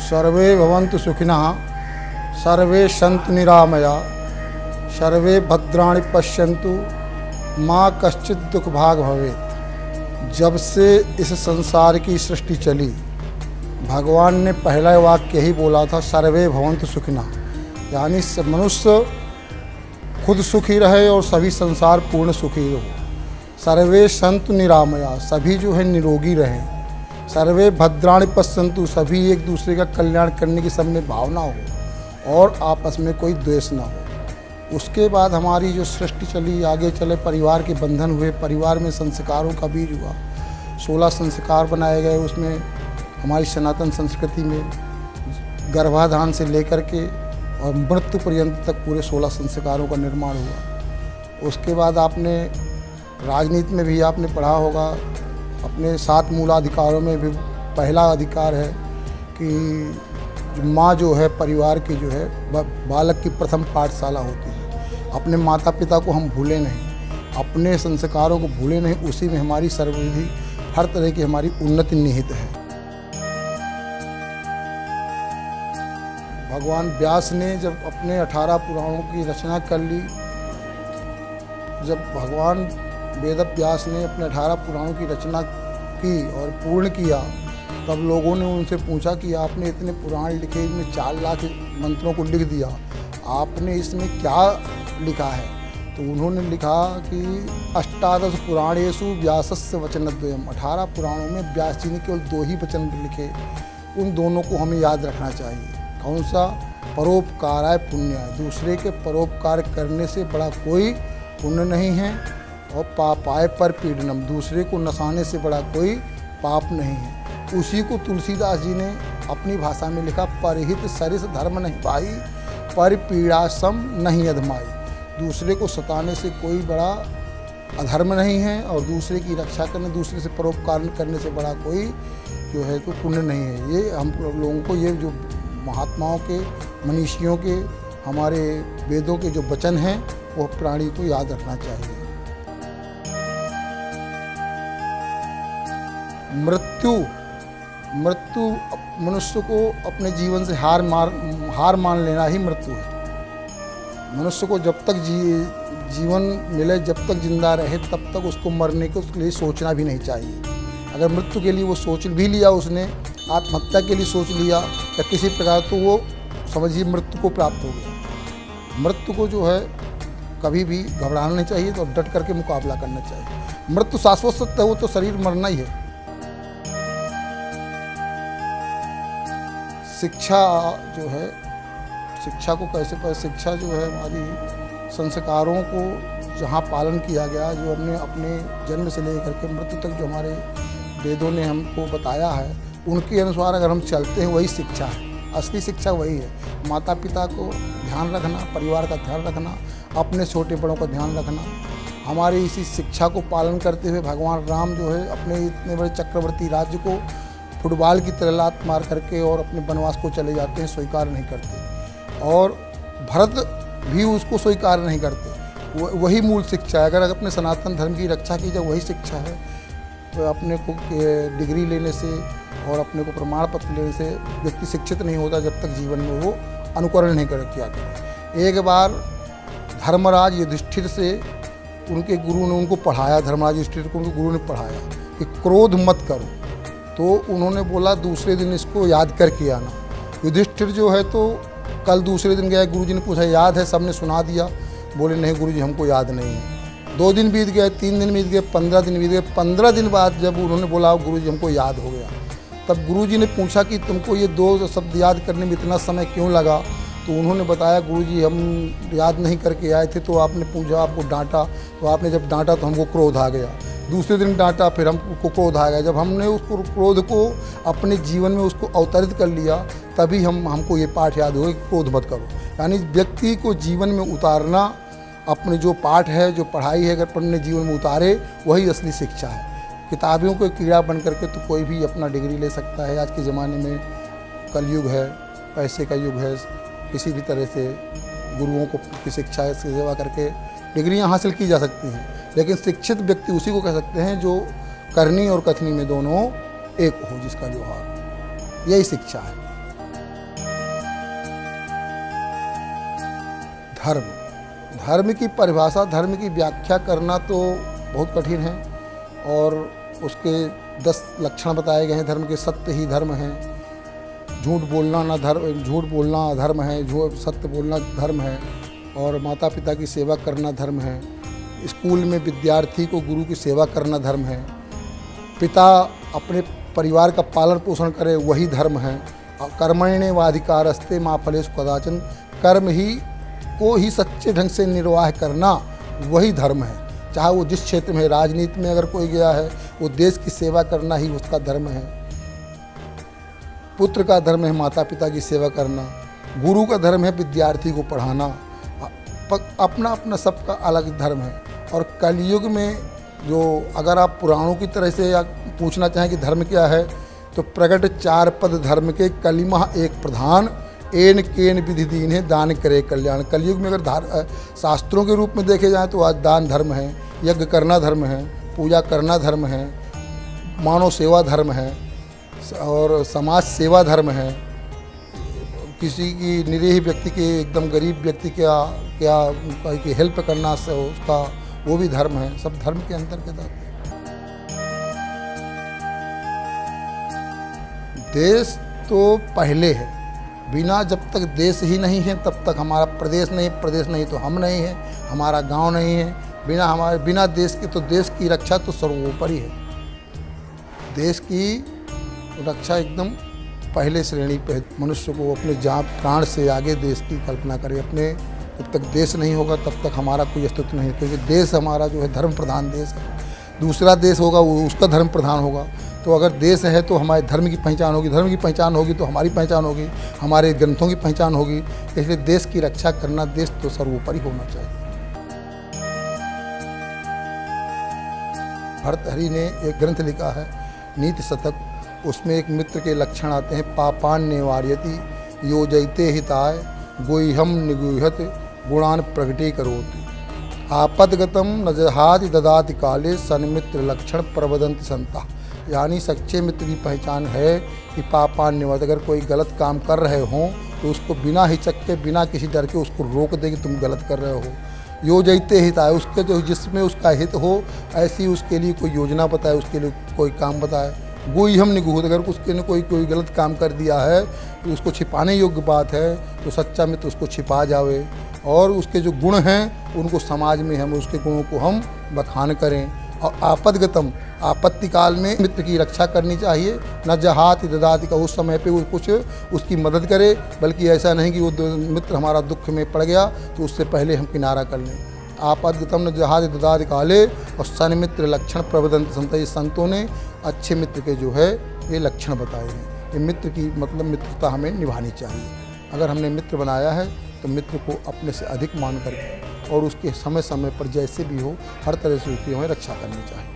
सर्वे भवन्तु सुखिनः, सर्वे सन्तु निरामया, सर्वे भद्राणि पश्यन्तु, माँ कश्चित् दुख भाग भवेत्। जब से इस संसार की सृष्टि चली, भगवान ने पहला वाक्य ही बोला था, सर्वे भवन्तु सुखिनः, यानी मनुष्य खुद सुखी रहे और सभी संसार पूर्ण सुखी हो। सर्वे सन्तु निरामया, सभी जो है निरोगी रहें। सर्वे भद्राणि पश्यन्तु, सभी एक दूसरे का कल्याण करने की सब में भावना हो और आपस में कोई द्वेष ना हो। उसके बाद हमारी जो सृष्टि चली, आगे चले परिवार के बंधन हुए, परिवार में संस्कारों का बीज हुआ। 16 संस्कार बनाए गए। उसमें हमारी सनातन संस्कृति में गर्भाधान से लेकर के और मृत्यु पर्यंत तक पूरे 16 संस्कारों का निर्माण हुआ। उसके बाद आपने राजनीति में भी आपने पढ़ा होगा, अपने 7 मूलाधिकारों में भी पहला अधिकार है कि जो माँ जो है परिवार की जो है बालक की प्रथम पाठशाला होती है। अपने माता पिता को हम भूले नहीं, अपने संस्कारों को भूले नहीं, उसी में हमारी सर्वविधि हर तरह की हमारी उन्नति निहित है। भगवान व्यास ने जब अपने 18 पुराणों की रचना कर ली, जब भगवान वेद व्यास ने अपने 18 पुराणों की रचना की और पूर्ण किया, तब लोगों ने उनसे पूछा कि आपने इतने पुराण लिखे, इनमें 4 लाख मंत्रों को लिख दिया, आपने इसमें क्या लिखा है? तो उन्होंने लिखा कि 18 पुराणेषु व्यासस्य वचनद्वयम्, 18 पुराणों में व्यास जी ने केवल 2 ही वचन लिखे। उन दोनों को हमें याद रखना चाहिए। कौन सा? परोपकाराय पुण्याय, दूसरे के परोपकार करने से बड़ा कोई पुण्य नहीं है, और पापाय पर पीड़नम, दूसरे को नसाने से बड़ा कोई पाप नहीं है। उसी को तुलसीदास जी ने अपनी भाषा में लिखा, परहित सरिस धर्म नहीं पाई, पर पीड़ासम नहीं अधमाई। दूसरे को सताने से कोई बड़ा अधर्म नहीं है, और दूसरे की रक्षा करने, दूसरे से परोपकार करने से बड़ा कोई जो है तो पुण्य नहीं है। ये हम लोगों को, ये जो महात्माओं के, मनीषियों के, हमारे वेदों के जो वचन हैं, वो प्राणी को याद रखना चाहिए। मृत्यु मनुष्य को अपने जीवन से हार मान लेना ही मृत्यु है। मनुष्य को जब तक जीवन मिले, जब तक जिंदा रहे, तब तक उसको मरने के उसके लिए सोचना भी नहीं चाहिए। अगर मृत्यु के लिए वो सोच भी लिया, उसने आत्महत्या के लिए सोच लिया या किसी प्रकार, तो वो समझिए मृत्यु को प्राप्त हो गया। मृत्यु को जो है कभी भी घबराना नहीं चाहिए, तो डट करके मुकाबला करना चाहिए। मृत्यु शाश्वत सत्य है, वो तो शरीर मरना ही है। शिक्षा जो है, शिक्षा को कैसे शिक्षा जो है हमारी संस्कारों को जहाँ पालन किया गया, जो हमने अपने जन्म से लेकर के मृत्यु तक जो हमारे वेदों ने हमको बताया है, उनके अनुसार अगर हम चलते हैं, वही शिक्षा है। असली शिक्षा वही है। माता पिता को ध्यान रखना, परिवार का ध्यान रखना, अपने छोटे बड़ों का ध्यान रखना। हमारी इसी शिक्षा को पालन करते हुए भगवान राम जो है अपने इतने बड़े चक्रवर्ती राज्य को फुटबॉल की तरह लात मार करके और अपने वनवास को चले जाते हैं, स्वीकार नहीं करते। और भरत भी उसको स्वीकार नहीं करते। वही मूल शिक्षा है। अगर अपने सनातन धर्म की रक्षा की जाए, वही शिक्षा है। तो अपने को डिग्री लेने से और अपने को प्रमाण पत्र लेने से व्यक्ति शिक्षित नहीं होता, जब तक जीवन में वो अनुकरण नहीं किया करे। एक बार धर्मराज युधिष्ठिर से उनके गुरु ने उनको पढ़ाया, धर्मराज युधिष्ठिर को उनके गुरु ने पढ़ाया कि क्रोध मत करो। तो उन्होंने बोला दूसरे दिन इसको याद करके आना। युधिष्ठिर जो है तो कल दूसरे दिन गया, गुरुजी ने पूछा याद है, सबने सुना दिया। बोले नहीं गुरुजी, हमको याद नहीं है। 2 दिन बीत गए, 3 दिन बीत गए, 15 दिन बीत गए। 15 दिन बाद जब उन्होंने बोला गुरुजी हमको याद हो गया, तब गुरुजी ने पूछा कि तुमको ये 2 शब्द याद करने में इतना समय क्यों लगा? तो उन्होंने बताया गुरुजी हम याद नहीं करके आए थे, तो आपने पूछा, आपको डांटा, तो आपने जब डांटा तो हमको क्रोध आ गया। दूसरे दिन डांटा, फिर हमको क्रोध आ गया। जब हमने उसको क्रोध को अपने जीवन में उसको अवतरित कर लिया, तभी हमको ये पाठ याद हो गया कि क्रोध मत करो। यानी व्यक्ति को जीवन में उतारना, अपने जो पाठ है, जो पढ़ाई है, अगर अपने जीवन में उतारे, वही असली शिक्षा है। किताबियों को कीड़ा बन करके तो कोई भी अपना डिग्री ले सकता है। आज के ज़माने में कलयुग है, पैसे का युग है, किसी भी तरह से गुरुओं को की शिक्षा की सेवा करके डिग्रियां हासिल की जा सकती हैं। लेकिन शिक्षित व्यक्ति उसी को कह सकते हैं जो करनी और कथनी में दोनों एक हो, जिसका व्यवहार, यही शिक्षा है। धर्म, धर्म की परिभाषा, धर्म की व्याख्या करना तो बहुत कठिन है और उसके 10 लक्षण बताए गए हैं। धर्म के सत्य ही धर्म है, झूठ बोलना ना धर्म, झूठ बोलना अधर्म है, झूठ सत्य बोलना धर्म है, और माता पिता की सेवा करना धर्म है। स्कूल में विद्यार्थी को गुरु की सेवा करना धर्म है। पिता अपने परिवार का पालन पोषण करे वही धर्म है। कर्मण्येवाधिकारस्ते मा फलेषु कदाचन, कर्म ही को ही सच्चे ढंग से निर्वाह करना वही धर्म है। चाहे वो जिस क्षेत्र में, राजनीति में अगर कोई गया है, वो देश की सेवा करना ही उसका धर्म है। पुत्र का धर्म है माता पिता की सेवा करना, गुरु का धर्म है विद्यार्थी को पढ़ाना। अपना अपना सबका अलग धर्म है। और कलयुग में जो, अगर आप पुराणों की तरह से या पूछना चाहें कि धर्म क्या है, तो प्रगट 4 पद धर्म के, कलिमा एक प्रधान, एन केन विधि दीन है, दान करे कल्याण। कलयुग में अगर शास्त्रों के रूप में देखे जाएँ तो आज दान धर्म है, यज्ञ करना धर्म है, पूजा करना धर्म है, मानव सेवा धर्म है और समाज सेवा धर्म है। किसी की निरीह व्यक्ति के, एकदम गरीब व्यक्ति की हेल्प करना से उसका वो भी धर्म है। सब धर्म के अंतर्गत आते हैं। देश तो पहले है, बिना जब तक देश ही नहीं है तब तक हमारा प्रदेश नहीं, प्रदेश नहीं तो हम नहीं हैं, हमारा गांव नहीं है। बिना देश के, तो देश की रक्षा तो सर्वोपरि है। देश की रक्षा एकदम पहले श्रेणी पे। मनुष्य को अपने जान प्राण से आगे देश की कल्पना करे। अपने जब तक देश नहीं होगा तब तक हमारा कोई अस्तित्व नहीं, क्योंकि देश हमारा जो है धर्म प्रधान देश है। दूसरा देश होगा वो उसका धर्म प्रधान होगा। तो अगर देश है तो हमारे धर्म की पहचान होगी, धर्म की पहचान होगी तो हमारी पहचान होगी, हमारे ग्रंथों की पहचान होगी। इसलिए देश की रक्षा करना, देश तो सर्वोपरि होना चाहिए। भर्तृहरि ने एक ग्रंथ लिखा है नीति शतक, उसमें एक मित्र के लक्षण आते हैं। पापान्य वार्यति योजयते हिताय, गोह्यम निगुह्यत गुणान प्रगटे करोति। आपदगतम न जहाति ददाति काले, सन्मित्र लक्षण प्रवदंति संता। यानी सच्चे मित्र की पहचान है कि पापान्यवाद, अगर कोई गलत काम कर रहे हों तो उसको बिना हिचक के, बिना किसी डर के उसको रोक दे कि तुम गलत कर रहे हो। योजयते हिताय, उसके जो जिसमें उसका हित हो ऐसी उसके लिए कोई योजना बताए, उसके लिए कोई काम बताए। गुह्यम निगूहत, अगर उसके ने कोई गलत काम कर दिया है तो उसको छिपाने योग्य बात है तो सच्चा मित्र उसको छिपा जावे। और उसके जो गुण हैं उनको समाज में हम उसके गुणों को हम बखान करें। और आपदगतम, आपत्ति काल में मित्र की रक्षा करनी चाहिए। न जहाति ददाति का, उस समय पे वो कुछ उसकी मदद करे, बल्कि ऐसा नहीं कि वो मित्र हमारा दुख में पड़ गया तो उससे पहले हम किनारा कर लें। आपदगतम न जहाति ददाति काले, और सन्मित्र लक्षण प्रवदंत संत। ये संतों ने अच्छे मित्र के जो है ये लक्षण बताए हैं। ये मित्र की मतलब मित्रता हमें निभानी चाहिए। अगर हमने मित्र बनाया है तो मित्र को अपने से अधिक मान करके और उसके समय समय पर जैसे भी हो हर तरह से उसकी हमें रक्षा करनी चाहिए।